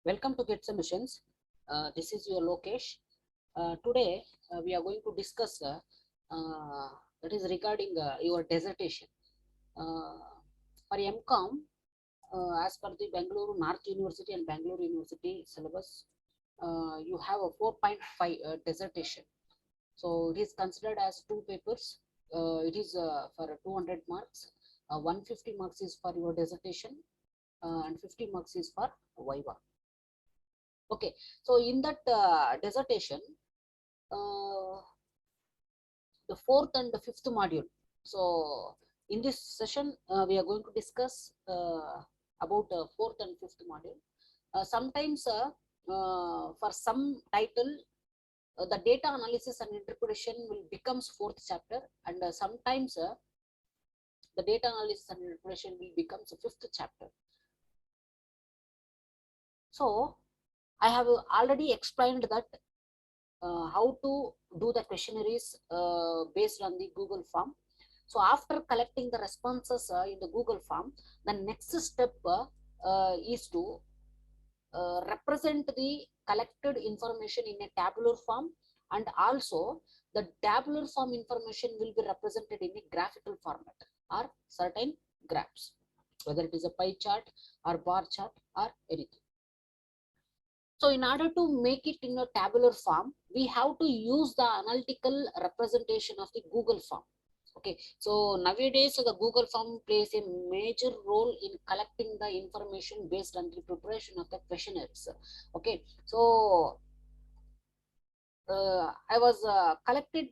Welcome to Get Solutions. This is your Lokesh. Today we are going to discuss that is regarding your dissertation. For MCOM, as per the Bangalore North University and Bangalore University syllabus, you have a 4.5 dissertation. So it is considered as two papers. It is for 200 marks. 150 marks is for your dissertation and 50 marks is for Viva. Okay, so in that dissertation, the fourth and the fifth module. So in this session, we are going to discuss about fourth and fifth module. Sometimes for some title, the data analysis and interpretation will becomes fourth chapter, and sometimes the data analysis and interpretation will becomes a fifth chapter. So I have already explained that how to do the questionnaires based on the Google form. So after collecting the responses in the Google form, the next step is to represent the collected information in a tabular form, and also the tabular form information will be represented in a graphical format or certain graphs, whether it is a pie chart or bar chart or anything. So in order to make it in a tabular form, we have to use the analytical representation of the Google form. Okay, so nowadays the Google form plays a major role in collecting the information based on the preparation of the questionnaires. Okay, so I was collected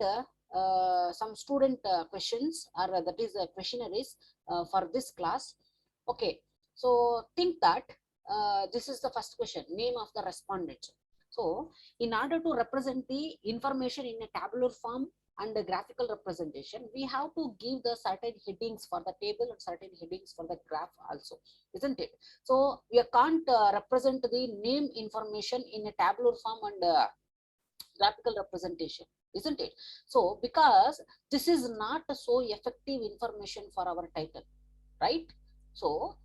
some student questions, or that is questionnaires for this class. Okay, so think that this is the first question, name of the respondent. So in order to represent the information in a tabular form and the graphical representation, we have to give the certain headings for the table and certain headings for the graph also, isn't it? So we can't represent the name information in a tabular form and graphical representation, isn't it? So because this is not so effective information for our title, right? So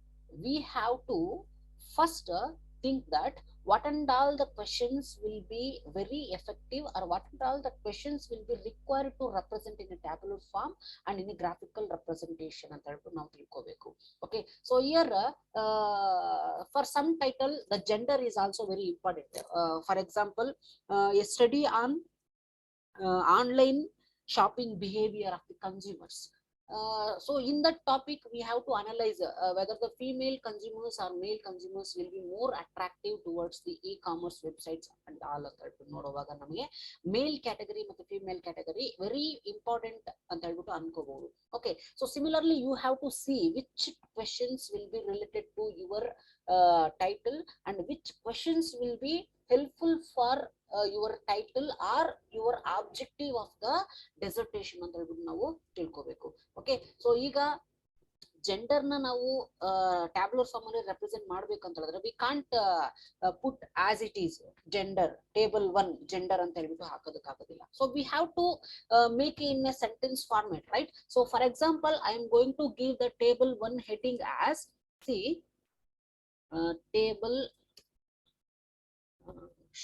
we have to first think that what and all the questions will be very effective, or what and all the questions will be required to represent in a tabular form and in a graphical representation ಅಂತ ಹೇಳ್ಬಿಟ್ಟು ನಾವು ತಿಳ್ಕೋಬೇಕು. Okay, so here for some title the gender is also very important. For example, a study on online shopping behavior of the consumers. So in that topic we have to analyze whether the female consumers or male consumers will be more attractive towards the e-commerce websites and all of that. ನೋಡುವಾಗ ನಮಗೆ ಮೇಲ್ category ಮತ್ತು female category very important ಅಂತ ಹೇಳ್ಬಿಟ್ಟು ಅನ್ಕೋಬಹುದು. Okay, so similarly you have to see which questions will be related to your title and which questions will be helpful for your title or your objective of the dissertation ಅಂತ ಹೇಳ್ಬಿಟ್ಟು ನಾವು ತಿಳ್ಕೋಬೇಕು. Okay, so ಈಗ gender ನ ನಾವು tabular form ಅಲ್ಲಿ represent ಮಾಡ್ಬೇಕಂತ ಹೇಳಿದ್ರೆ we can't put as it is gender table 1 gender ಅಂತ ಹೇಳ್ಬಿಟ್ಟು ಹಾಕೋದಕ್ಕಾಗೋದಿಲ್ಲ. So we have to make in a sentence format, right? So for example I am going to give the table 1 heading as table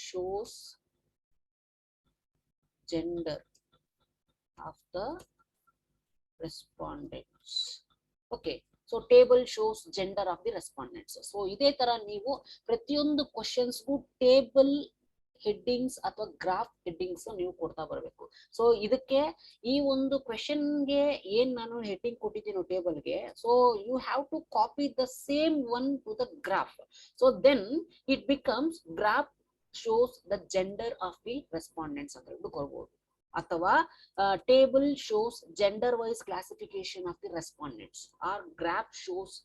shows gender of the respondents. Okay, so table shows gender of the respondents. So ಇದೇ ತರ ನೀವು ಪ್ರತಿಯೊಂದು questions ಗೂ table headings ಅಥವಾ graph headings ನೀವು ಕೊಡ್ತಾ ಬರಬೇಕು. So ಇದಕ್ಕೆ ಈ ಒಂದು ಕ್ವೆಶನ್ ಗೆ ಏನ್ ನಾನು ಹೆಡ್ಡಿಂಗ್ ಕೊಟ್ಟಿದ್ದೀನಿ ಟೇಬಲ್ ಗೆ, so you have to copy the same one to the graph. So then it becomes graph shows the gender of the respondents ಅಂತ ಹೇಳ್ಬಿಟ್ಟು ಕೊಡ್ಬೋದು. ಅಥವಾ table shows gender wise classification of the respondents, or graph shows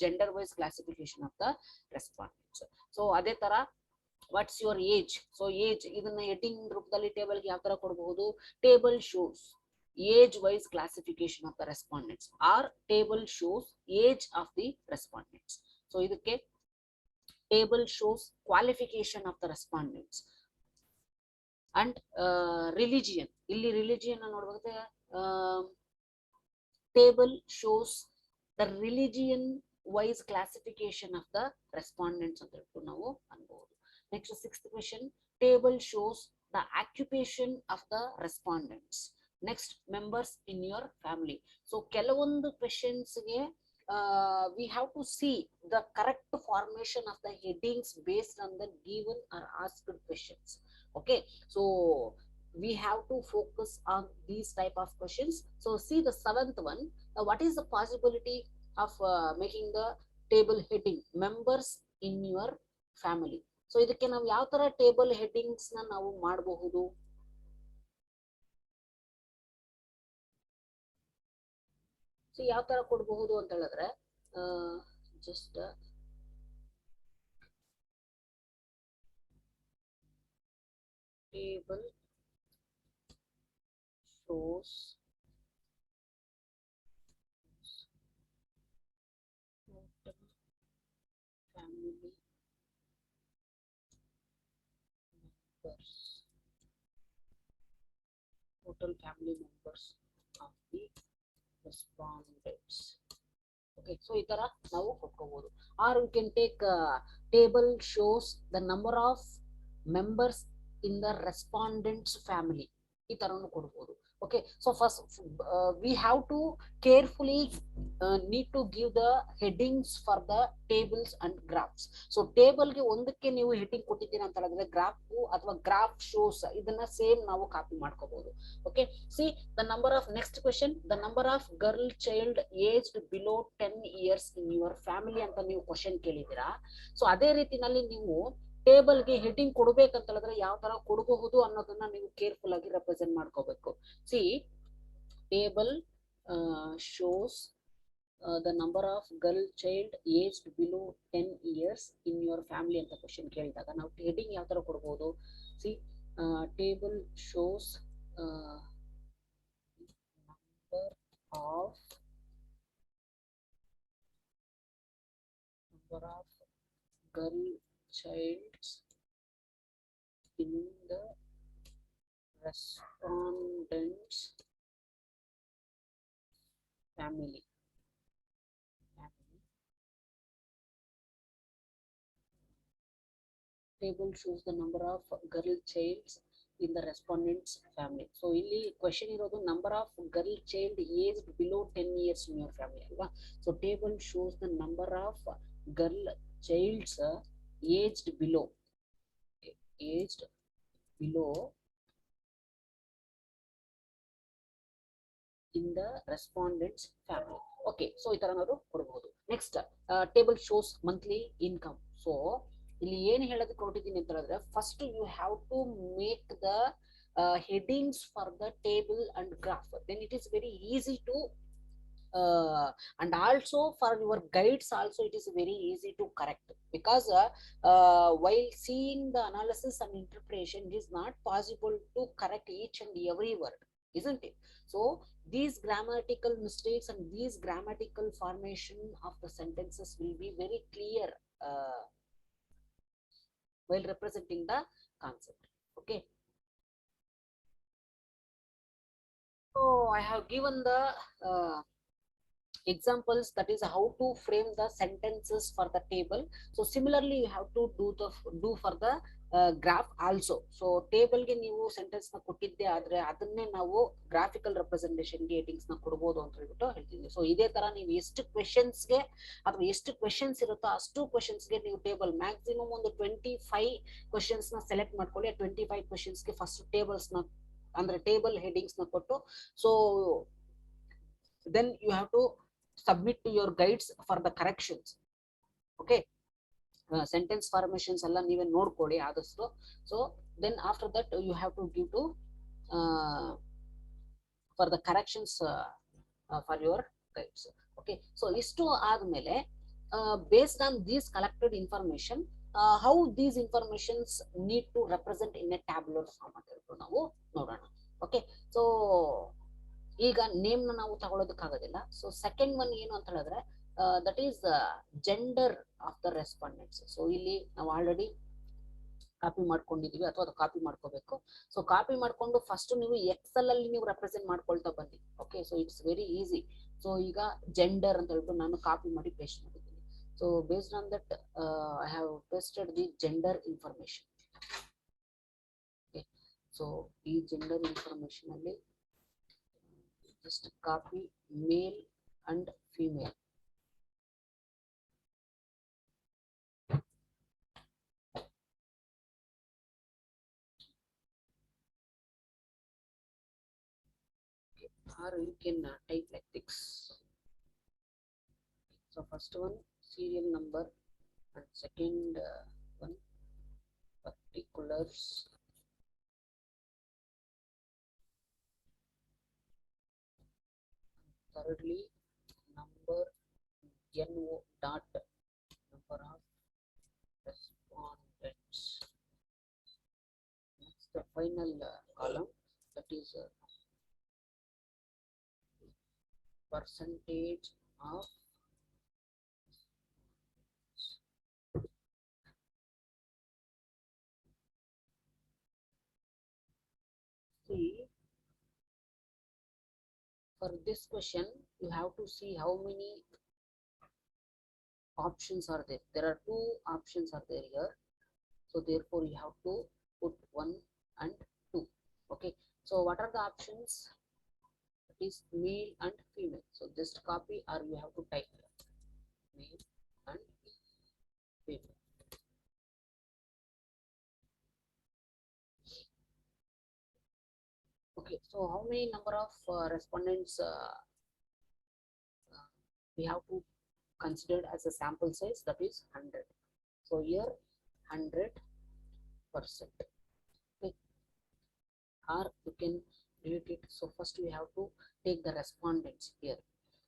gender wise classification of the respondents. So ಅದೇ ತರ what's your age, so age ಇದನ್ನ heading ರೂಪದಲ್ಲಿ ಟೇಬಲ್ಗೆ ಯಾವ ತರ ಕೊಡಬಹುದು, table shows age wise classification of the respondents or table shows age of the respondents. So ಇದಕ್ಕೆ table shows qualification of the respondents. And religion, ಇಲ್ಲಿ ರಿಲಿಜಿಯನ್ ನೋಡಬೇಕಾದ್ರೆ table shows the religion wise classification of the respondents ಅಂತ ಹೇಳ್ಬಿಟ್ಟು ನಾವು ಅನ್ಬಹುದು. Next 6th question, table shows the occupation of the respondents. Next, members in your family. So ಕೆಲವೊಂದು ಕ್ವೆಶನ್ಸ್ಗೆ we have to see the correct formation of the headings based on the given or asked questions. Okay, so we have to focus on these type of questions. So see the 7th one, what is the possibility of making the table heading members in your family. So ಇದಕ್ಕೆ ನಾವು ಯಾವ ತರ table headings ನಾವು ಮಾಡಬಹುದು? So ಯಾವ ತರ ಕೊಡಬಹುದು ಅಂತ ಹೇಳಿದ್ರೆ, just table shows family members, total family members of the respondents. Okay, so ಈ ತರ ನಾವು ಕೊಟ್ಕೋಬಹುದು. Or you can take table shows the number of members in the respondents family. ಈ ತರನು ಕೊಡಬಹುದು. Okay, so first we have to carefully need to give the headings for the tables and graphs. So table ಗೆ ಒಂದಕ್ಕೆ ನೀವು heading ಕೊಟ್ಟಿದ್ದೀರಾ ಅಂತ ಹೇಳಿದ್ರೆ graph ಅಥವಾ graph shows ಇದನ್ನ ಸೇಮ್ ನಾವು ಕಾಪಿ ಮಾಡ್ಕೋಬಹುದು. Okay, see the number of, next question, the number of girl child aged below 10 years in your family ಅಂತ ನೀವು ಕ್ವಶನ್ ಕೇಳಿದ್ದೀರಾ. ಸೊ ಅದೇ ರೀತಿನಲ್ಲಿ ನೀವು ಟೇಬಲ್ ಗೆ ಹೆಡ್ಡಿಂಗ್ ಕೊಡ್ಬೇಕಂತ ಹೇಳಿದ್ರೆ ಯಾವ ತರ ಕೊಡಬಹುದು ಅನ್ನೋದನ್ನ ನೀವು ಕೇರ್ಫುಲ್ ಆಗಿ ರೆಪ್ರೆಸೆಂಟ್ ಮಾಡ್ಕೋಬೇಕು. C table shows the number of girl child aged below 10 years in your family ಅಂತ ಕ್ವಶನ್ ಕೇಳಿದಾಗ ನಾವು ಹೆಡ್ಡಿಂಗ್ ಯಾವ ತರ ಕೊಡಬಹುದು? C table shows number of girl childs in the respondents family. Table shows the number of girl childs in the respondents family. So ಇಲ್ಲಿ question ಇರೋದು number of girl child aged below 10 years in your family ಅಲ್ವಾ. So table shows the number of girl childs aged below in the respondents family. Okay, so ಈ ತರ ನಾವು ಕೊಡಬಹುದು. Next table shows monthly income. So ಇಲ್ಲಿ ಏನು ಹೇಳೋದಕ್ಕೆ ಹೊರಟಿದ್ದೀನಿ ಅಂತ ಹೇಳಿದ್ರೆ, first you have to make the headings for the table and graph, then it is very easy to and also for your guides also it is very easy to correct, because while seeing the analysis and interpretation it is not possible to correct each and every word, isn't it? So these grammatical mistakes and these grammatical formation of the sentences will be very clear while representing the concept. Okay, so I have given the examples, that is how to frame the sentences for the table. So similarly you have to do for the graph also. So table ಗೆ ನೀವು sentence ನ ಕೊಟ್ಟಿದ್ದೆ ಆದ್ರೆ ಅದನ್ನೇ ನಾವು graphical representation ಗೆ headings ನ ಕೊಡಬಹುದು ಅಂತ ಹೇಳ್ಬಿಟ್ಟು ಹೇಳ್ತೀನಿ. ಸೊ ಇದೇ ತರ ನೀವು ಎಷ್ಟು ಕ್ವೆಶನ್ಸ್ ಗೆ ಅಥವಾ ಎಷ್ಟು ಕ್ವೆಶನ್ಸ್ ಇರುತ್ತೋ ಅಷ್ಟು ಕ್ವೆಶನ್ಸ್ ಗೆ ನೀವು ಟೇಬಲ್ ಮ್ಯಾಕ್ಸಿಮಮ್ ಒಂದು 25 ಕ್ವೆಶನ್ಸ್ ನ ಸೆಲೆಕ್ಟ್ ಮಾಡ್ಕೊಳ್ಳಿ. 25 ಕ್ವೆಶನ್ಸ್ ಗೆ ಫಸ್ಟ್ ಟೇಬಲ್ಸ್ ನ ಅಂದ್ರೆ ಟೇಬಲ್ ಹೆಡ್ಡಿಂಗ್ಸ್ ನ ಕೊಟ್ಟು, so then you have to submit to your guides for the corrections. Okay, sentence formations ಎಲ್ಲ ನೀವೇ ನೋಡ್ಕೊಳ್ಳಿ ಆದಷ್ಟು. So then after that you have to give to for the corrections for your guides. Okay, so ಇಷ್ಟು ಆದ್ಮೇಲೆ based on these collected information, how these informations need to represent in a tabular form ಅಂತ ಹೇಳ್ಬಿಟ್ಟು ನಾವು ನೋಡೋಣ. Okay, so ಈಗ name ನ ನಾವು ತಗೊಳ್ಳೋದಕ್ಕಾಗೋದಿಲ್ಲ. So second one ಏನು ಅಂತ ಹೇಳಿದ್ರೆ that is gender of the respondents. So ಇಲ್ಲಿ ನಾವು ಆಲ್ರೆಡಿ ಕಾಪಿ ಮಾಡ್ಕೊಂಡಿದೀವಿ ಅಥವಾ ಅದು ಕಾಪಿ ಮಾಡ್ಕೋಬೇಕು. ಸೊ ಕಾಪಿ ಮಾಡ್ಕೊಂಡು ಫಸ್ಟ್ ನೀವು ಎಕ್ಸೆಲ್ ಅಲ್ಲಿ ನೀವು ರೆಪ್ರೆಸೆಂಟ್ ಮಾಡ್ಕೊಳ್ತಾ ಬನ್ನಿ. Okay, so it's very easy. So ಈಗ ಜೆಂಡರ್ ಅಂತ ಹೇಳ್ಬಿಟ್ಟು ನಾನು ಕಾಪಿ ಮಾಡಿ ಪೇಸ್ಟ್ ಮಾಡಿದ್ದೀನಿ. So based on that, I have pasted the gender information. Okay, so the gender information only, just copy male and female. Okay, or you can type like this. So first one serial number, and second one particulars, thirdly number no dot number of respondents. Next the final column, that is percentage of see. For this question you have to see how many options are there. There are two options are there here, so therefore you have to put 1 and 2. Okay, so what are the options? It is male and female, so just copy or you have to type male and female. Okay, so how many number of respondents we have to consider as a sample size? That is 100. So here 100%. Okay, or you can delete it. So first we have to take the respondents here.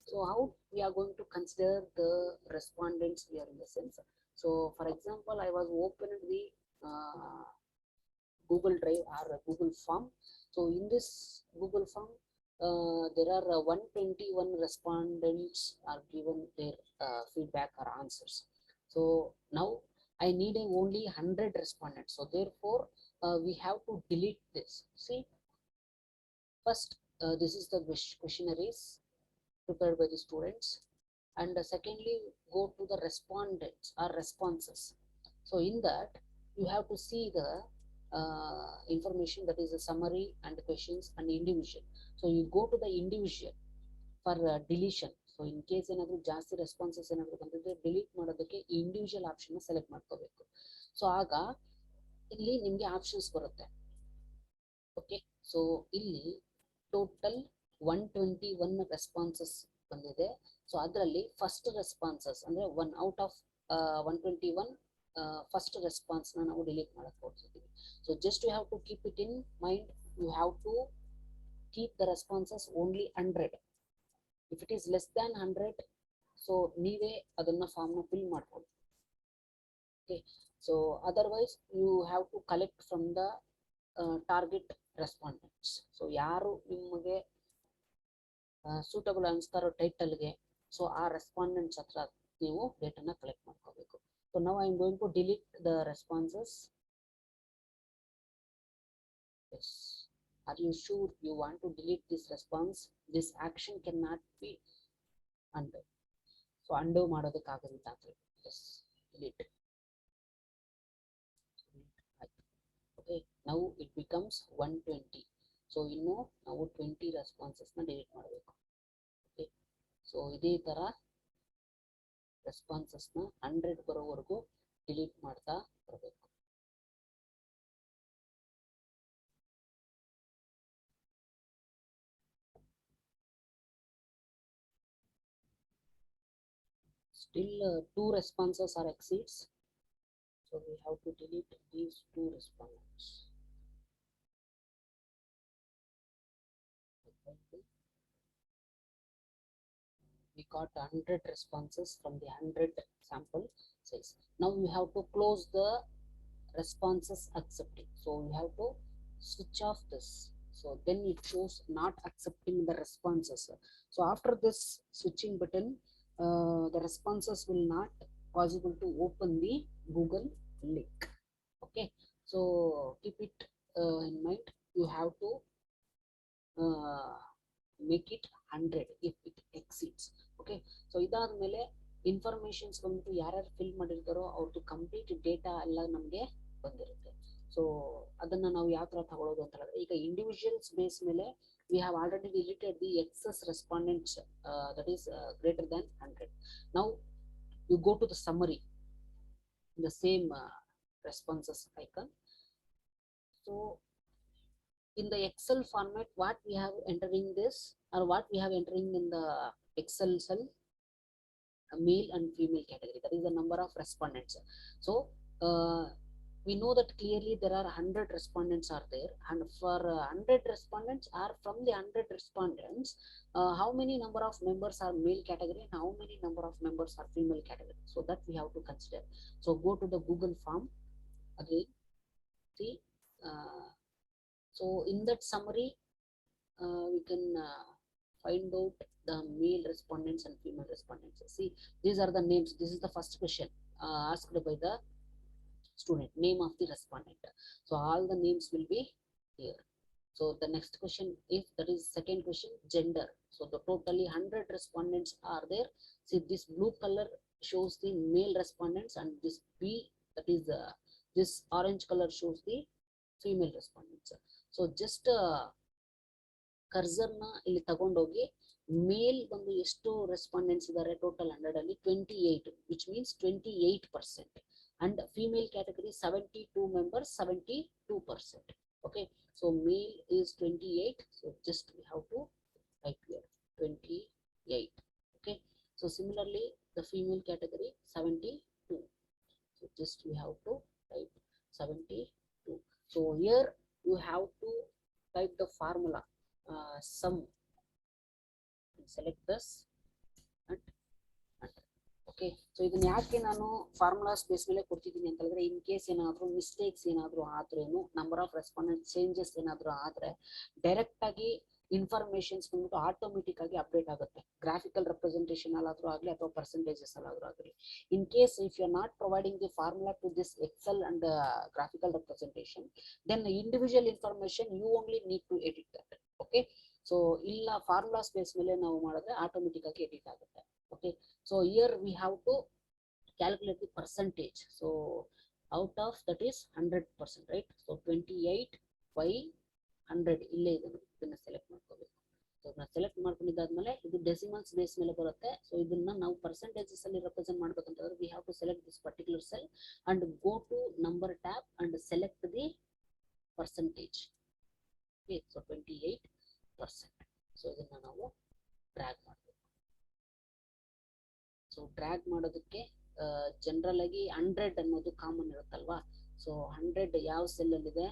So how we are going to consider the respondents here in the sense? So for example, I was opening the Google Drive or Google Form. So in this Google Form, there are 121 respondents are given their feedback or answers. So now I need only 100 respondents. So therefore, we have to delete this. See, first, this is the questionnaires prepared by the students, and secondly, go to the respondents or responses. So in that, you have to see the information, that is a summary and the questions and individual. So you go to the individual for deletion. So in case ಏನಾದರೂ ಜಾಸ್ತಿ responses ಏನಾದರೂ ಬಂದಿದ್ರೆ delete ಮಾಡೋದಕ್ಕೆ individual option select ಮಾಡ್ಕೋಬೇಕು. So ಆಗ ಇಲ್ಲಿ ನಿಮಗೆ options ಬರುತ್ತೆ. ಓಕೆ, ಸೊ ಇಲ್ಲಿ ಟೋಟಲ್ 121 ರೆಸ್ಪಾನ್ಸಸ್ ಬಂದಿದೆ. ಸೊ ಅದರಲ್ಲಿ ಫಸ್ಟ್ ರೆಸ್ಪಾನ್ಸಸ್ ಅಂದ್ರೆ 1 ಔಟ್ ಆಫ್ 121 ಫಸ್ಟ್ ರೆಸ್ಪಾನ್ಸ್ ನಾವು ಡಿಲೀಟ್ ಮಾಡಕ್ ಹೋಗ್ತಿದ್ದೀವಿ. So just you have to keep it in mind. You have to keep the responses only 100. If it is less than 100, so ನೀವೇ ಅದನ್ನ form ನ fill ಮಾಡ್ಕೊಳ್ಳಿ. Okay, so otherwise you have to collect from the target respondents. So ಯಾರು ನಿಮಗೆ suitable ಅನ್ಸ್ತಾರೋ ಟೈಟಲ್ಗೆ, so ಆ respondents ಹತ್ರ ನೀವು ಡೇಟನ್ನ ಕಲೆಕ್ಟ್ ಮಾಡ್ಕೋಬೇಕು. So now I am going to delete the responses. Yes. Are you sure you want to delete this response? This action cannot be undo. So undo ಮಾಡೋದಕ್ಕಾಗಲ್ಲ ಅಂದ್ರೆ yes, delete. Okay, now it becomes 120. So ಇನ್ನು ನಾವು 20 responses ನ delete ಮಾಡಬೇಕು. Okay, so ಇದೇ ತರ responses ನ 100 ಬರೋವರೆಗೂ delete ಮಾಡ್ತಾ ಬರಬೇಕು. Still 2 responses are exceeds, so we have to delete these 2 respondents. We got 100 responses from the 100 sample size. Now we have to close the responses accepting. So we have to switch off this. So then it shows not accepting the responses. So after this switching button, the responses will not possible to open the Google link. Okay, so keep it in mind. You have to make it 100 if it exceeds. Okay, so ಇದಾದ್ಮೇಲೆ informations ಬಂದ್ಬಿಟ್ಟು ಯಾರ್ಯಾರು fill ಮಾಡಿರ್ತಾರೋ ಅವ್ರದ್ದು complete data ಎಲ್ಲ ನಮಗೆ ಬಂದಿರುತ್ತೆ. So ಅದನ್ನ ನಾವು ಯಾವ ತರ ತಗೊಳ್ಳೋದು ಅಂತ ಹೇಳಿದ್ರೆ, ಈಗ ಇಂಡಿವಿಜುವಲ್ಸ್ ಬೇಸ್ ಮೇಲೆ we have already deleted the excess respondents, that is greater than 100. Now you go to the summary in the same responses icon. So in the Excel format, what we have entering this, or what we have entering in the Excel cell, male and female category, that is the number of respondents. So we know that clearly there are 100 respondents are there, and for 100 respondents are from the 100 respondents, how many number of members are male category and how many number of members are female category, so that we have to consider. So go to the Google form again, see, so in that summary we can find out the male respondents and female respondents. See, these are the names. This is the first question asked by the student, name of the respondent. So all the names will be here. So the next question, if that is second question, gender. So the totally 100 respondents are there. See, this blue color shows the male respondents, and this B, that is this orange color shows the female respondents. So just ಕರ್ಸರ್ನ ಇಲ್ಲಿ ತಗೊಂಡೋಗಿ ಮೇಲ್ ಬಂದು ಎಷ್ಟು respondents ಇದ್ದಾರೆ total 100 ಅಲ್ಲಿ 28, which means 28%, and female category 72 members, 72%. Okay, so male is 28, so just we have to type here 28. Okay, so similarly the female category 72, so just we have to type 72. So here you have to type the formula sum, select this and okay. So ಇದನ್ನ ಯಾಕೆ ನಾನು formulas base ಮೇಲೆ ಕೊಡ್ತಿದ್ದೀನಿ ಅಂತ ಹೇಳಿದ್ರೆ, in case ಏನಾದರೂ mistakes ಏನಾದರೂ ಆದ್ರೇನು, number of respondent changes ಏನಾದರೂ ಆದ್ರೆ ಡೈರೆಕ್ಟ್ ಆಗಿ ಇನ್ಫಾರ್ಮೇಶನ್ಸ್ ಬಂದ್ಬಿಟ್ಟು ಆಟೋಮೆಟಿಕ್ ಆಗಿ ಅಪ್ಡೇಟ್ ಆಗುತ್ತೆ, ಗ್ರಾಫಿಕಲ್ ರೆಪ್ರೆಸೆಂಟೇಷನ್ ಅಲ್ಲಾದ್ರೂ ಆಗಲಿ ಅಥವಾ ಪರ್ಸೆಂಟೇಜಸ್ ಅಲ್ಲಾದ್ರೂ ಆಗಲಿ. In case if you are not providing the formula to this Excel and graphical representation, then individual information you only need to edit that. Okay, so ಇಲ್ಲ formulas base ಮೇಲೆ ನಾವು ಮಾಡಿದ್ರೆ automatic ಆಗಿ edit ಆಗುತ್ತೆ. Okay, so here we have to calculate the percentage. So out of that is 100%, right? So 28 by 100 ಇಲ್ಲೇ ಇದನ್ನ select ಮಾಡ್ಕೋಬೇಕು. So ಇದನ್ನ ಸೆಲೆಕ್ಟ್ ಮಾಡ್ಕೊಂಡಿದ್ದಾದ್ಮೇಲೆ ಇದು ಡೆಸಿಮಲ್ಸ್ ಬೇಸ್ ಮೇಲೆ ಬರುತ್ತೆ. ಸೊ ಇದನ್ನ ನಾವು ಪರ್ಸೆಂಟೇಜಸ್ ಅಲ್ಲಿ represent ಮಾಡ್ಬೇಕಂತಂದ್ರೆ we have to select this particular cell and go to number tab and select the percentage. Okay, so 28%. So ಇದನ್ನ ನಾವು ಡ್ರ್ಯಾಗ್ ಮಾಡ್ಬೇಕು. ಸೊ ಡ್ರ್ಯಾಗ್ ಮಾಡೋದಕ್ಕೆ ಜನರಲ್ ಆಗಿ 100 ಅನ್ನೋದು ಕಾಮನ್ ಇರುತ್ತಲ್ವಾ. ಸೊ 100 ಯಾವ ಸೆಲ್ ಅಲ್ಲಿ ಇದೆ,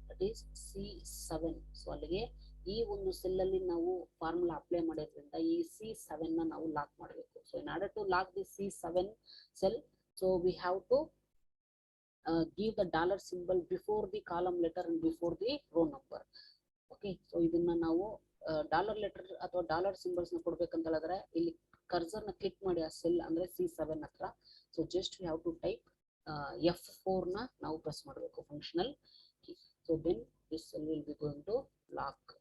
ದಟ್ ಈಸ್ C7. ಸೊ ಅಲ್ಲಿಗೆ ಈ ಒಂದು ಸೆಲ್ ಅಲ್ಲಿ ನಾವು ಫಾರ್ಮುಲಾ ಅಪ್ಲೈ ಮಾಡೋದ್ರಿಂದ ಈ C7 ನ ನಾವು ಲಾಕ್ ಮಾಡಬೇಕು. So in order to lock the C7 cell, so we have to give the dollar symbol before the column letter and before the row number. Okay, so ಇದನ್ನ ನಾವು dollar letter ಅಥವಾ dollar symbols ನ ಕೊಡ್ಬೇಕಂತ ಹೇಳಿದ್ರೆ ಇಲ್ಲಿ cursor ನ click ಮಾಡಿ ಆ ಸೆಲ್ ಅಂದ್ರೆ C7 ಹತ್ರ. So just we have to type F4 ನ ನಾವು ಪ್ರೆಸ್ ಮಾಡಬೇಕು, functional key. So then this cell will be going to lock.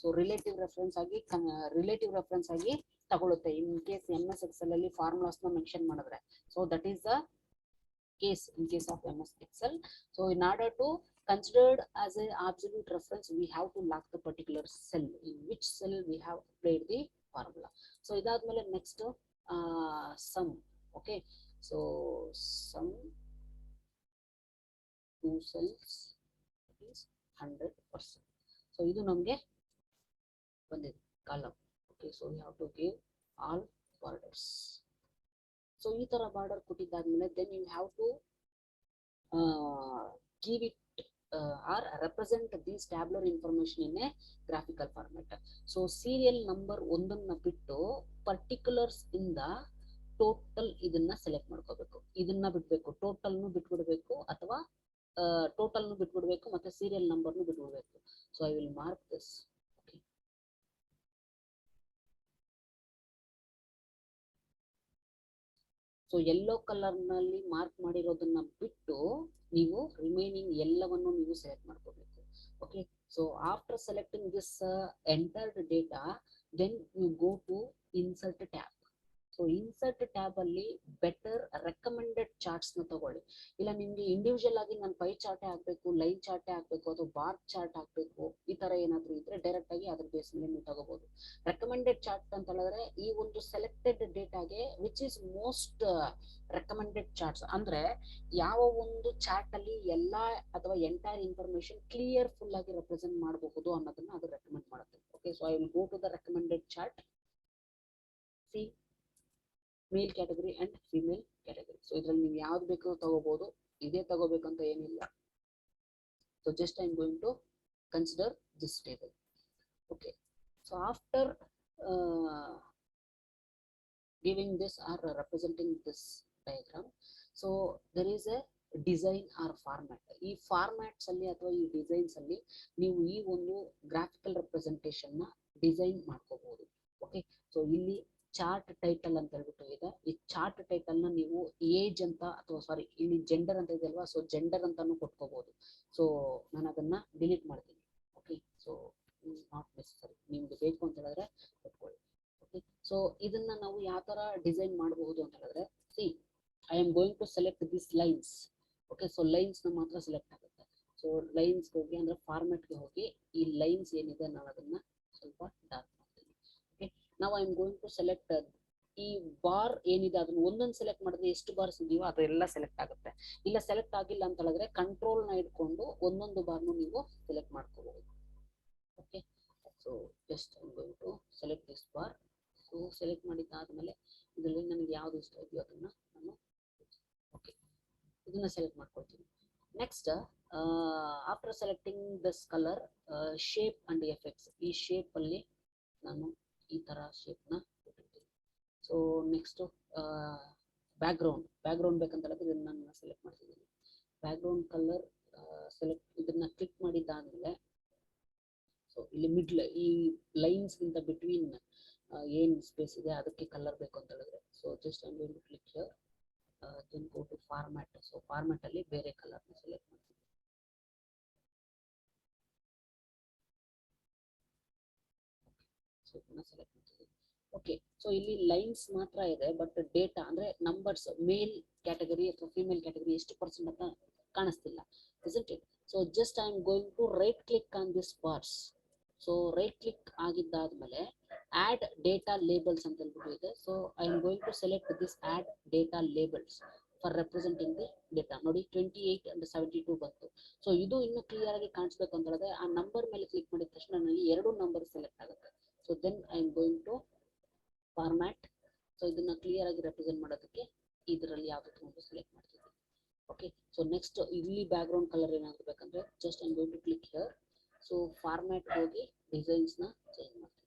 So relative reference ಆಗಿ ತಗೊಳುತ್ತೆ ಇನ್ ಕೇಸ್ MS Excel ಅಲ್ಲಿ ಫಾರ್ಮುಲಾಸ್ ನ ಮೆನ್ಷನ್ ಮಾಡಿದ್ರೆ. So that is the case in case of MS Excel. So in order to considered as an absolute reference, we have to lock the particular cell, in which cell we have applied the formula. So idadmele next sum. Okay, so sum two cells is 100%. So idu namge bandide column. Okay, so we have to give all borders. So ಈ ತರ border ಕೊಟ್ಟಿದ್ದಾದ್ಮೇಲೆ then you have to give it or represent these tabular information in a graphical format. So serial number ಒಂದನ್ನ ಬಿಟ್ಟು particulars ಇಂದ total ಇದನ್ನ select ಮಾಡ್ಕೋಬೇಕು. ಇದನ್ನ ಬಿಡ್ಬೇಕು, ಟೋಟಲ್ನು ಬಿಟ್ಬಿಡ್ಬೇಕು ಅಥವಾ ಟೋಟಲ್ನು ಬಿಟ್ಬಿಡ್ಬೇಕು ಮತ್ತೆ ಸೀರಿಯಲ್ ನಂಬರ್ನು ಬಿಟ್ಬಿಡ್ಬೇಕು. So I will mark this. So yellow colour ನಲ್ಲಿ ಮಾರ್ಕ್ ಮಾಡಿರೋದನ್ನ ಬಿಟ್ಟು ನೀವು ರಿಮೈನಿಂಗ್ ಎಲ್ಲವನ್ನು ನೀವು ಸೆಲೆಕ್ಟ್ ಮಾಡ್ಕೋಬೇಕು. Okay, so after selecting this entered data, then you go to insert tab. So insert tab ಅಲ್ಲಿ ಬೆಟರ್ ರೆಕಮೆಂಡೆಡ್ ಚಾರ್ಟ್ಸ್ ನ ತಗೊಳ್ಳಿ. ಇಲ್ಲ ನಿಮ್ಗೆ ಇಂಡಿವಿಜುವಲ್ ಆಗಿ ನಾನು ಪೈ ಚಾರ್ಟೇ ಹಾಕ್ಬೇಕು, ಲೈನ್ ಚಾರ್ಟೇ ಹಾಕ್ಬೇಕು, ಅಥವಾ ಬಾರ್ ಚಾರ್ಟ್ ಹಾಕ್ಬೇಕು, ಈ ತರ ಏನಾದ್ರು ಇದ್ರೆ ಡೈರೆಕ್ಟ್ ಆಗಿ ಅದ್ರ ಬೇಸ್ ಮೇಲೆ ನೀವು ತಗೋಬಹುದು. ರೆಕಮೆಂಡೆಡ್ ಚಾರ್ಟ್ ಅಂತ ಹೇಳಿದ್ರೆ ಈ ಒಂದು ಸೆಲೆಕ್ಟೆಡ್ ಡೇಟಾಗೆ which is most recommended charts, ಅಂದ್ರೆ ಯಾವ ಒಂದು ಚಾರ್ಟ್ ಅಲ್ಲಿ ಎಲ್ಲಾ ಅಥವಾ ಎಂಟೈರ್ ಇನ್ಫಾರ್ಮೇಶನ್ ಕ್ಲಿಯರ್ ಫುಲ್ ಆಗಿ ರೆಪ್ರೆಸೆಂಟ್ ಮಾಡಬಹುದು ಅನ್ನೋದನ್ನ ಅದು ರೆಕಮೆಂಡ್ ಮಾಡುತ್ತೆ. Okay, so I will go to the recommended chart. See male category and female category. So ಇದ್ರಲ್ಲಿ ನೀವು ಯಾವ್ದು ಬೇಕು ತಗೋಬಹುದು, ಇದೇ ತಗೋಬೇಕಂತ ಏನಿಲ್ಲ. So just I am going to consider this table. Okay, so after giving this or representing this diagram, so there is a design or format. ಈ formats ಅಲ್ಲಿ ಅಥವಾ ಈ ಡಿಸೈನ್ಸ್ ಅಲ್ಲಿ ನೀವು ಈ ಒಂದು ಗ್ರಾಫಿಕಲ್ ರೆಪ್ರೆಸೆಂಟೇಷನ್ ನ ಡಿಸೈನ್ ಮಾಡ್ಕೋಬಹುದು. ಓಕೆ, ಸೊ ಇಲ್ಲಿ ಚಾರ್ಟ್ ಟೈಟಲ್ ಅಂತ ಹೇಳ್ಬಿಟ್ಟು ಇದೆ. ಈ ಚಾರ್ಟ್ ಟೈಟಲ್ ನ ನೀವು ಏಜ್ ಅಂತ ಅಥವಾ ಸಾರಿ ಇಲ್ಲಿ ಜೆಂಡರ್ ಅಂತ ಇದೆ ಅಲ್ವಾ, ಸೊ ಜೆಂಡರ್ ಅಂತಾನು ಕೊಟ್ಕೋಬಹುದು. ಸೊ ನಾನು ಅದನ್ನ ಡಿಲೀಟ್ ಮಾಡ್ತೀನಿ. ಓಕೆ, ಸೊ ನಾಟ್ ನೆಸೆಸರಿ, ನಿಮ್ಗೆ ಬೇಕು ಅಂತ ಹೇಳಿದ್ರೆ ಕೊಟ್ಕೊಳ್ಳಿ. ಓಕೆ, ಸೊ ಇದನ್ನ ನಾವು ಯಾವ ತರ ಡಿಸೈನ್ ಮಾಡಬಹುದು ಅಂತ ಹೇಳಿದ್ರೆ, see I am going to select this lines. Okay, so lines ನ ಮಾತ್ರ ಸೆಲೆಕ್ಟ್ ಆಗುತ್ತೆ. ಸೊ ಲೈನ್ಸ್ ಹೋಗಿ ಅಂದ್ರೆ ಫಾರ್ಮೆಟ್ ಗೆ ಹೋಗಿ ಈ ಲೈನ್ಸ್ ಏನಿದೆ ನಾನು ಅದನ್ನ ಸ್ವಲ್ಪ ಡಾರ್ಕ್ ಮಾಡ್ತೀನಿ. ಓಕೆ, ನಾವು I am going to select ಈ ಬಾರ್ ಏನಿದೆ ಅದನ್ನ ಒಂದೊಂದು ಸೆಲೆಕ್ಟ್ ಮಾಡಿದ್ರೆ ಎಷ್ಟು ಬಾರ್ಸ್ ಇದೆಯೋ ಅದೆಲ್ಲ ಸೆಲೆಕ್ಟ್ ಆಗುತ್ತೆ. ಇಲ್ಲ ಸೆಲೆಕ್ಟ್ ಆಗಿಲ್ಲ ಅಂತ ಹೇಳಿದ್ರೆ ಕಂಟ್ರೋಲ್ ನ ಇಟ್ಕೊಂಡು ಒಂದೊಂದು ಬಾರ್ನು ನೀವು ಸೆಲೆಕ್ಟ್ ಮಾಡ್ಕೋಬಹುದು. Okay, so just I am going to select this bar. So select ಮಾಡಿದ್ದಾದ್ಮೇಲೆ ಇದರಲ್ಲಿ ನನಗೆ ಯಾವ್ದು ಇಷ್ಟ ಇದೆಯೋ ಅದನ್ನ ನಾನು ಓಕೆ ಇದನ್ನ ಸೆಲೆಕ್ಟ್ ಮಾಡ್ಕೊಳ್ತೀನಿ. Next after selecting this colour, shape and effects, ಈ ಶೇಪ್ ಅಲ್ಲಿ ನಾನು ಈ ತರ ಶೇಪ್ ನ ಕೊಟ್ಟಿರ್ತೀನಿ. ಸೊ ನೆಕ್ಸ್ಟ್ ಬ್ಯಾಕ್ಗ್ರೌಂಡ್ ಬೇಕಂತ ಹೇಳಿದ್ರೆ ಇದನ್ನ ನಾನು ಸೆಲೆಕ್ಟ್ ಮಾಡ್ತಿದ್ದೀನಿ. ಬ್ಯಾಕ್ಗ್ರೌಂಡ್ ಕಲರ್ ಸೆಲೆಕ್ಟ್ ಇದನ್ನ ಕ್ಲಿಕ್ ಮಾಡಿದ್ದಾದ್ಮೇಲೆ ಸೊ ಇಲ್ಲಿ ಮಿಡ್ಲ್ ಈ ಲೈನ್ಸ್ ಗಿಂತ ಬಿಟ್ವೀನ್ ಏನ್ ಸ್ಪೇಸ್ ಇದೆ ಅದಕ್ಕೆ ಕಲರ್ ಬೇಕು ಅಂತ ಹೇಳಿದ್ರೆ, so just I am going to click here, then go to format. So format ಅಲ್ಲಿ ಬೇರೆ ಕಲರ್ ನ ಸೆಲೆಕ್ಟ್ ಮಾಡ್ತೀನಿ. ಸೊ ಇದನ್ನ ಸೆಲೆಕ್ಟ್ ಮಾಡ್ತೀನಿ. ಓಕೆ, ಸೊ ಇಲ್ಲಿ ಲೈನ್ಸ್ ಮಾತ್ರ ಇದೆ, ಬಟ್ ಡೇಟಾ ಅಂದ್ರೆ ನಂಬರ್ಸ್ ಮೇಲ್ ಕ್ಯಾಟಗರಿ ಅಥವಾ ಫಿಮೇಲ್ ಕ್ಯಾಟಗರಿ ಎಷ್ಟು ಪರ್ಸೆಂಟ್ ಅಂತ ಕಾಣಿಸ್ತಿಲ್ಲ, isn't it? So just I am going to right click on this bars. So right click ಆಗಿದ್ದಾದ್ಮೇಲೆ ಆಡ್ ಡೇಟಾ ಲೇಬಲ್ಸ್ ಅಂತ ಹೇಳ್ಬಿಟ್ಟು ಇದೆ. So I am going to select this add data labels for representing the data. ನೋಡಿ 28 and 72 ಬಂತು. So ಇದು ಇನ್ನು clear ಆಗಿ ಕಾಣಿಸ್ಬೇಕು ಅಂತ ಹೇಳಿದ್ರೆ ಆ ನಂಬರ್ ಮೇಲೆ ಕ್ಲಿಕ್ ಮಾಡಿದ ತಕ್ಷಣ ನನಗೆ ಎರಡು ನಂಬರ್ ಸೆಲೆಕ್ಟ್ ಆಗುತ್ತೆ. So then I am going to format. So ಇದನ್ನ ಕ್ಲಿಯರ್ ಆಗಿ ರೆಪ್ರೆಸೆಂಟ್ ಮಾಡೋದಕ್ಕೆ ಇದರಲ್ಲಿ ಯಾವ್ದು ಒಂದು ಸೆಲೆಕ್ಟ್ ಮಾಡ್ತಿದ್ದೀನಿ. ಓಕೆ, ಸೊ ನೆಕ್ಸ್ಟ್ ಇಲ್ಲಿ ಬ್ಯಾಕ್ ಗ್ರೌಂಡ್ ಕಲರ್ ಏನಾದ್ರು ಬೇಕಂದ್ರೆ just I am going to click here. So format ಹೋಗಿ ಡಿಸೈನ್ಸ್ ನ ಚೇಂಜ್ ಮಾಡ್ತೀನಿ.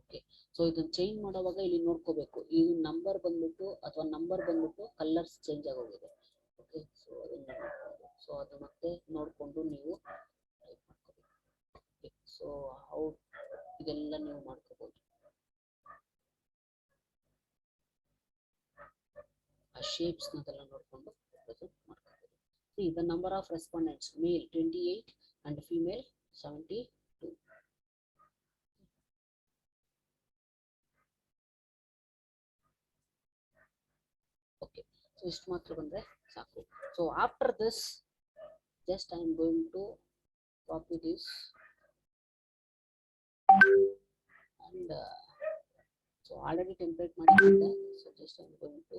ಓಕೆ, ಸೊ ಇದನ್ನ ಚೇಂಜ್ ಮಾಡುವಾಗ ಇಲ್ಲಿ ನೋಡ್ಕೋಬೇಕು, ಇದು ನಂಬರ್ ಬಂದ್ಬಿಟ್ಟು ಅಥವಾ ನಂಬರ್ ಬಂದ್ಬಿಟ್ಟು ಕಲರ್ಸ್ ಚೇಂಜ್ ಆಗೋಗಿದೆ. ಓಕೆ, ಸೊ ಅದನ್ನ ನೋಡ್ಕೊಂಡು ಸೊ ಅದು ಮತ್ತೆ ನೋಡ್ಕೊಂಡು ನೀವು ಟೈಪ್ ಮಾಡ್ಕೋಬೇಕು. ಓಕೆ, ಸೊ ಹೌ ಇದೆಲ್ಲ ನೀವು ಮಾಡ್ಕೋಬಹುದು. ಆ ಶೇಪ್ಸ್ ನದೆಲ್ಲ ನೋಡ್ಕೊಂಡು ಪ್ರೆಸೆಂಟ್ ಮಾಡ್ಕೋಬಹುದು. See the number of respondents, male 28 and female 72. Okay, so ಇಷ್ಟು ಮಾತ್ರ ಬಂದ್ರೆ ಸಾಕು. So after this just I am going to copy this and so already template ಮಾಡಿದ್ದೆ. So just I am going to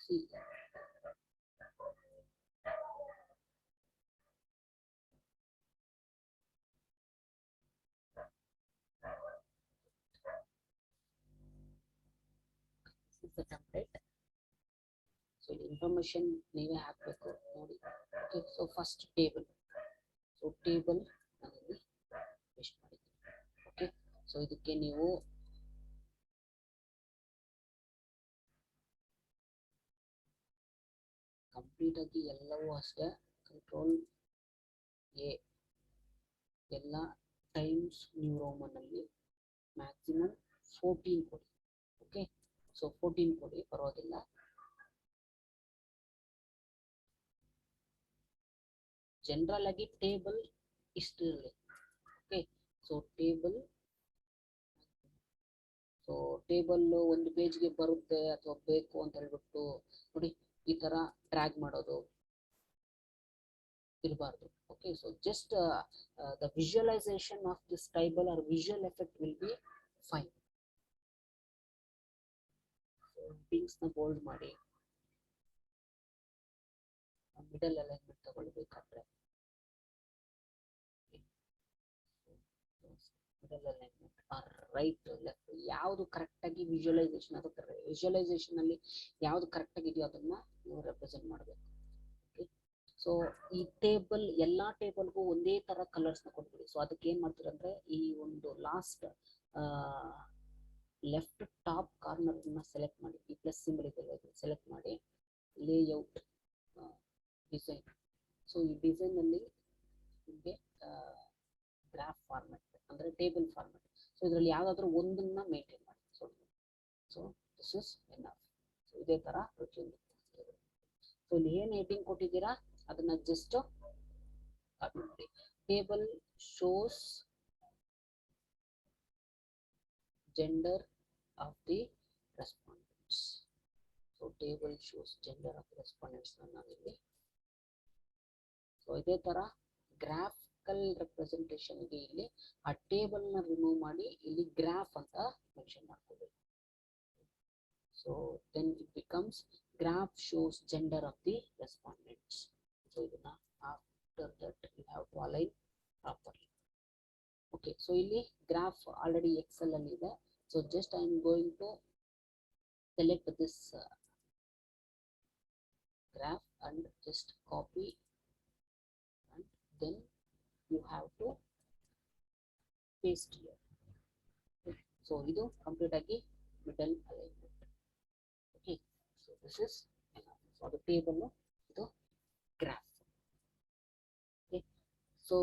see. This is the template. So information ನೀವೇ ಹಾಕಬೇಕು ನೋಡಿ. Okay, so first table. So table ನಾನಲ್ಲಿ paste ಮಾಡಿದ್ದೀನಿ. Okay, so ಇದಕ್ಕೆ ನೀವು complete ಆಗಿ ಎಲ್ಲವೂ ಅಷ್ಟೇ ಕಂಟ್ರೋಲ್ ಎ ಎಲ್ಲ ಟೈಮ್ಸ್ ನ್ಯೂ ರೋಮನ್ ಅಲ್ಲಿ ಮ್ಯಾಕ್ಸಿಮಮ್ 14 ಕೊಡಿ. ಓಕೆ, ಸೊ 14 ಕೊಡಿ, ಪರವಾಗಿಲ್ಲ. ಜನರಲ್ ಆಗಿ ಟೇಬಲ್ ಇಷ್ಟಿರಲಿ. ಓಕೆ, ಸೊ ಟೇಬಲ್ ಒಂದು ಪೇಜ್ಗೆ ಬರುತ್ತೆ ಅಥವಾ ಬೇಕು ಅಂತ ಹೇಳ್ಬಿಟ್ಟು ನೋಡಿ ಈ ತರ ಡ್ರ್ಯಾಗ್ ಮಾಡೋದು ಇರಬಾರ್ದು. Okay, so just the visualisation of this table or visual effect will be fine. Things ನ ಬೋಲ್ಡ್ ಮಾಡಿ ಮಿಡಲ್ ಅಲೈನ್ಮೆಂಟ್ ತಗೊಳ್ಬೇಕಾದ್ರೆ ಮಿಡಲ್ ಅಲೈನ್ಮೆಂಟ್ ರೈಟ್ ಲೆಫ್ಟ್ ಯಾವುದು ಕರೆಕ್ಟ್ ಆಗಿ ವಿಜುವಲೈಸೇಷನ್, ಅದು ವಿಜುವಲೈಸೇಷನ್ ಅಲ್ಲಿ ಯಾವ್ದು ಕರೆಕ್ಟ್ ಆಗಿದೆಯೋ ಅದನ್ನ ನೀವು ರೆಪ್ರೆಸೆಂಟ್ ಮಾಡಬೇಕು. ಓಕೆ, ಸೊ ಈ ಟೇಬಲ್ ಎಲ್ಲಾ ಟೇಬಲ್ಗೂ ಒಂದೇ ತರ ಕಲರ್ಸ್ ನ ಕೊಟ್ಬಿಡಿ. ಸೊ ಅದಕ್ಕೆ ಏನ್ ಮಾಡ್ತೀರಂದ್ರೆ ಈ ಒಂದು last left top corner select ಮಾಡಿ, ಈ ಪ್ಲಸ್ ಸಿಂಬಲ್ ಇದೆ ಸೆಲೆಕ್ಟ್ ಮಾಡಿ, ಲೇಔಟ್ ಡಿಸೈನ್. ಸೊ ಈ ಡಿಸೈನ್ ಅಲ್ಲಿ ನಿಮಗೆ ಗ್ರಾಫ್ ಫಾರ್ಮೆಟ್ ಅಂದ್ರೆ ಟೇಬಲ್ ಫಾರ್ಮೆಟ್. ಸೊ ಇದರಲ್ಲಿ ಯಾವ್ದಾದ್ರು ಒಂದನ್ನ ಮೇಂಟೈನ್ ಮಾಡಿ. So this is enough. So ಇದೇ ತರ ಪ್ರತಿಯೊಂದು. ಸೊ ಇಲ್ಲಿ ಏನ್ ಹೆಡಿಂಗ್ ಕೊಟ್ಟಿದ್ದೀರಾ ಅದನ್ನ ಜಸ್ಟ್ ಕಾಪಿ ಮಾಡಿ. Table shows gender of the respondents. So table shows gender of the respondents ನಾನಿಲ್ಲಿ. ಸೊ ಇದೇ ತರ ಗ್ರಾಫಿಕಲ್ ರೆಪ್ರೆಸೆಂಟೇಷನ್ ಗೆ ಇಲ್ಲಿ ಆ ಟೇಬಲ್ ನ ರಿಮೂವ್ ಮಾಡಿ ಇಲ್ಲಿ ಗ್ರಾಫ್ ಅಂತ ಮೆನ್ಷನ್ ಮಾಡ್ಕೋಬೇಕು. So then it becomes graph shows gender of the respondents. So after that you have to align properly. Okay, so ಇಲ್ಲಿ graph already excel ಅಲ್ಲಿ ಇದೆ. So just I am going to select this graph and just copy, and then you have to paste here. Okay, so ಇದು complete ಆಗಿ middle alignment. Okay, so this is for the table, ಇದು graph. Okay, so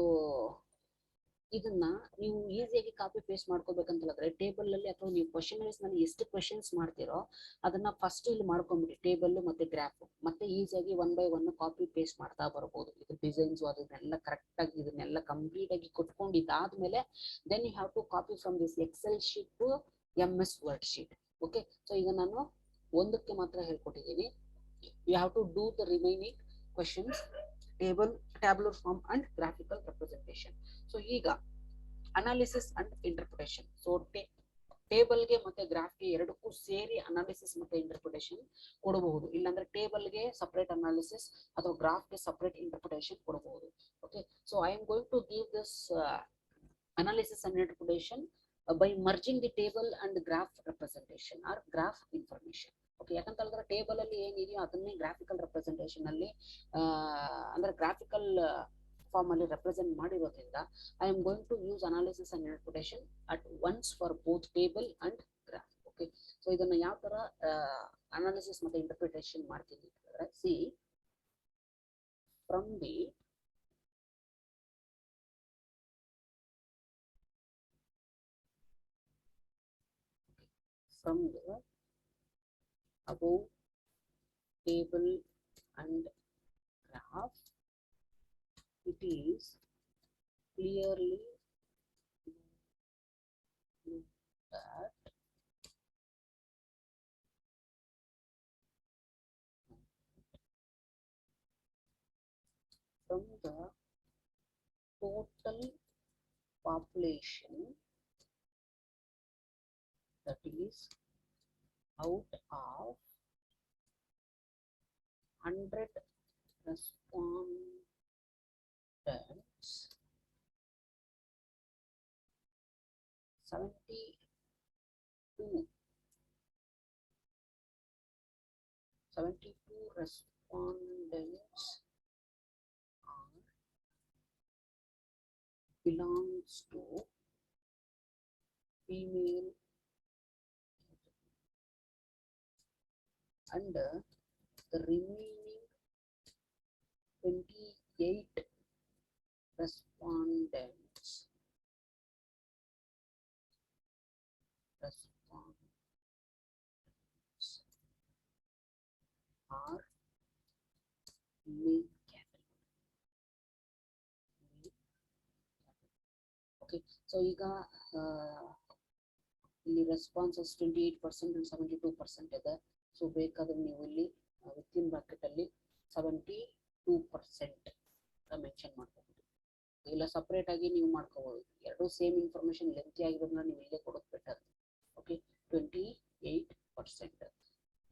ಇದನ್ನ ನೀವು ಈಸಿಯಾಗಿ copy paste ಮಾಡ್ಕೋಬೇಕಂತಂದ್ರೆ table ಅಲ್ಲಿ ಅಥವಾ ನೀವು questionnaires ನಲ್ಲಿ ಎಷ್ಟು ಕ್ವಶನ್ಸ್ ಮಾಡ್ತಿರೋ ಅದನ್ನ ಫಸ್ಟ್ ಇಲ್ಲಿ ಮಾಡ್ಕೊಂಡ್ಬಿಡಿ, ಟೇಬಲ್ ಮತ್ತೆ ಗ್ರಾಫ್. ಮತ್ತೆ ಈಸಿಯಾಗಿ 1 by 1 ಕಾಪಿ ಪೇಸ್ಟ್ ಮಾಡ್ತಾ ಬರ್ಬೋದು. ಇದು ಡಿಸೈನ್ಸ್ ಅದನ್ನೆಲ್ಲ ಕರೆಕ್ಟ್ ಆಗಿ ಇದನ್ನೆಲ್ಲ ಕಂಪ್ಲೀಟ್ ಆಗಿ ಕೊಟ್ಕೊಂಡಿದ್ದಾದ್ಮೇಲೆ then you have to copy from this excel sheet to MS word sheet. Okay, so ಈಗ ನಾನು ಒಂದಕ್ಕೆ ಮಾತ್ರ ಹೇಳ್ಕೊಟ್ಟಿದ್ದೀನಿ. You have to do the remaining questions table, tabular form and graphical representation. So ಈಗ analysis and interpretation. So table ಗೆ ಮತ್ತೆ graph ಗೆ ಎರಡಕ್ಕೂ ಸೇರಿ ಅನಾಲಿಸಿಸ್ ಮತ್ತೆ ಇಂಟರ್ಪ್ರಿಟೇಷನ್ ಕೊಡಬಹುದು. ಇಲ್ಲಾಂದ್ರೆ ಟೇಬಲ್ ಗೆ ಸಪರೇಟ್ ಅನಾಲಿಸಿಸ್ ಅಥವಾ ಗ್ರಾಫ್ ಗೆ ಸಪರೇಟ್ ಇಂಟರ್ಪ್ರಿಟೇಷನ್ ಕೊಡಬಹುದು. Okay, so I am going to give this analysis and interpretation by merging the table and graph representation or graph information. Okay, ಯಾಕಂತ ಹೇಳಿದ್ರೆ ಟೇಬಲ್ ಅಲ್ಲಿ ಏನಿದೆಯೋ ಅದನ್ನೇ ಗ್ರಾಫಿಕಲ್ ರೆಪ್ರೆಸೆಂಟೇಷನ್ ಅಲ್ಲಿ ಅಂದ್ರೆ ಗ್ರಾಫಿಕಲ್ ಫಾರ್ಮ್ ಅಲ್ಲಿ ರೆಪ್ರೆಸೆಂಟ್ ಮಾಡಿರೋದ್ರಿಂದ I am going to use analysis and interpretation at once for both table and graph. Okay, so ಇದನ್ನ ಯಾವ ತರ ಅನಾಲಿಸಿಸ್ ಮತ್ತೆ ಇಂಟರ್ಪ್ರಿಟೇಷನ್ ಮಾಡ್ತೀನಿ ಅಂತಂದ್ರೆ, see from the above table and graph, it is clearly that from the total population that is out of 100 respondents, 72 respondents belongs to female, and the remaining 28 respondents are male category. Okay, so ಈಗ ಇಲ್ಲಿ responses 28% and 72% ಇದೆ. So ಬೇಕಾದ್ರೆ ನೀವು ಇಲ್ಲಿ within bracket ಅಲ್ಲಿ 72% mention ಮಾಡ್ಕೋಬಹುದು, ಇಲ್ಲ separate ಆಗಿ ನೀವು ಮಾಡ್ಕೋಬಹುದು. ಎರಡು ಸೇಮ್ ಇನ್ಫಾರ್ಮೇಶನ್ ಲೆಂತಿ ಆಗಿರೋದನ್ನ ನೀವು ಇಲ್ಲೇ ಕೊಡೋದು ಬೆಟರ್. ಓಕೆ, 28%.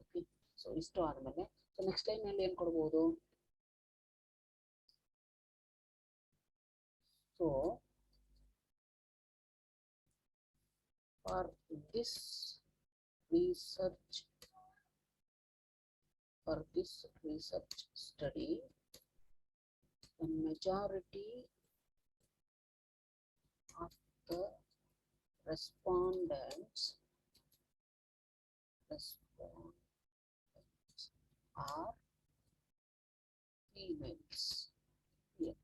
ಓಕೆ, ಸೊ ಇಷ್ಟು ಆದ್ಮೇಲೆ ಸೊ ನೆಕ್ಸ್ಟ್ ಲೈನ್ ಅಲ್ಲಿ ಏನ್ ಕೊಡ್ಬೋದು? So for this research study, the majority of the respondents are females. Here.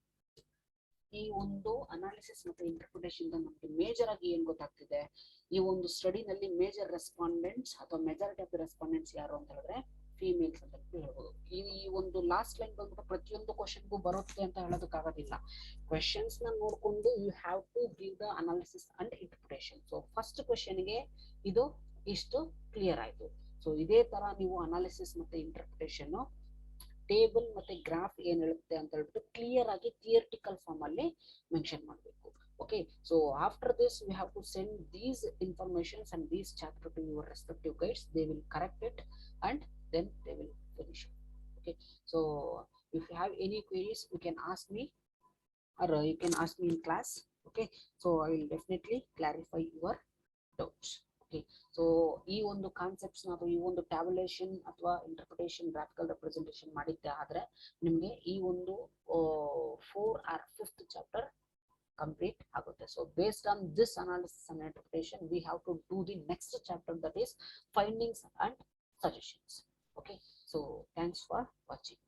ಈ ಒಂದು ಅನಾಲಿಸಿಸ್ ಮತ್ತೆ ಇಂಟರ್ಪ್ರಿಟೇಷನ್ ನಮಗೆ ಮೇಜರ್ ಆಗಿ ಏನ್ ಗೊತ್ತಾಗ್ತಿದೆ, ಈ ಒಂದು ಸ್ಟಡಿನಲ್ಲಿ ಮೇಜರ್ ರೆಸ್ಪಾಂಡೆಂಟ್ಸ್ ಅಥವಾ ಮೆಜಾರಿಟಿ ಆಫ್ ದ ರೆಸ್ಪಾಂಡೆಂಟ್ಸ್ ಯಾರು ಅಂತ ಹೇಳಿದ್ರೆ ಫೀಮೇಲ್ಸ್ ಅಂತ ಹೇಳ್ಬೋದು. ಈ ಒಂದು ಲಾಸ್ಟ್ ಲೈನ್ ಬಂದ್ಬಿಟ್ಟು ಪ್ರತಿಯೊಂದು ಕ್ವಶನ್ಗೂ ಬರುತ್ತೆ ಅಂತ ಹೇಳೋದಕ್ಕಾಗೋದಿಲ್ಲ. ಕ್ವೆಶನ್ಸ್ ನ ನೋಡ್ಕೊಂಡು you have to give the analysis and interpretation. So first ಕ್ವೆಶನ್ಗೆ ಇದು ಇಷ್ಟು ಕ್ಲಿಯರ್ ಆಯ್ತು. ಸೊ ಇದೇ ತರ ನೀವು ಅನಾಲಿಸಿಸ್ ಮತ್ತೆ ಇಂಟರ್ಪ್ರಿಟೇಷನ್ ಟೇಬಲ್ ಮತ್ತೆ ಗ್ರಾಫ್ ಏನ್ ಹೇಳುತ್ತೆ ಅಂತ ಹೇಳ್ಬಿಟ್ಟು ಕ್ಲಿಯರ್ ಆಗಿ ಥಿಯರಿಟಿಕಲ್ ಫಾರ್ಮ್ ಅಲ್ಲಿ ಮೆನ್ಷನ್ ಮಾಡಬೇಕು. Okay, so after this we have to send these informations and these chapter to your respective guides. They will correct it and then they will finish it. Okay, so if you have any queries you can ask me, or you can ask me in class. Okay, so I will definitely clarify your doubts. Okay, so ಈ ಒಂದು concepts ಅಥವಾ ಈ ಒಂದು tabulation ಅಥವಾ interpretation graphical representation ಮಾಡಿದ್ದೆ ಆದ್ರೆ ನಿಮಗೆ ಈ ಒಂದು 4 or 5th ಚಾಪ್ಟರ್ complete ಆಗುತ್ತೆ. So based on this analysis and interpretation we have to do the next chapter, that is findings and suggestions. Okay, so thanks for watching.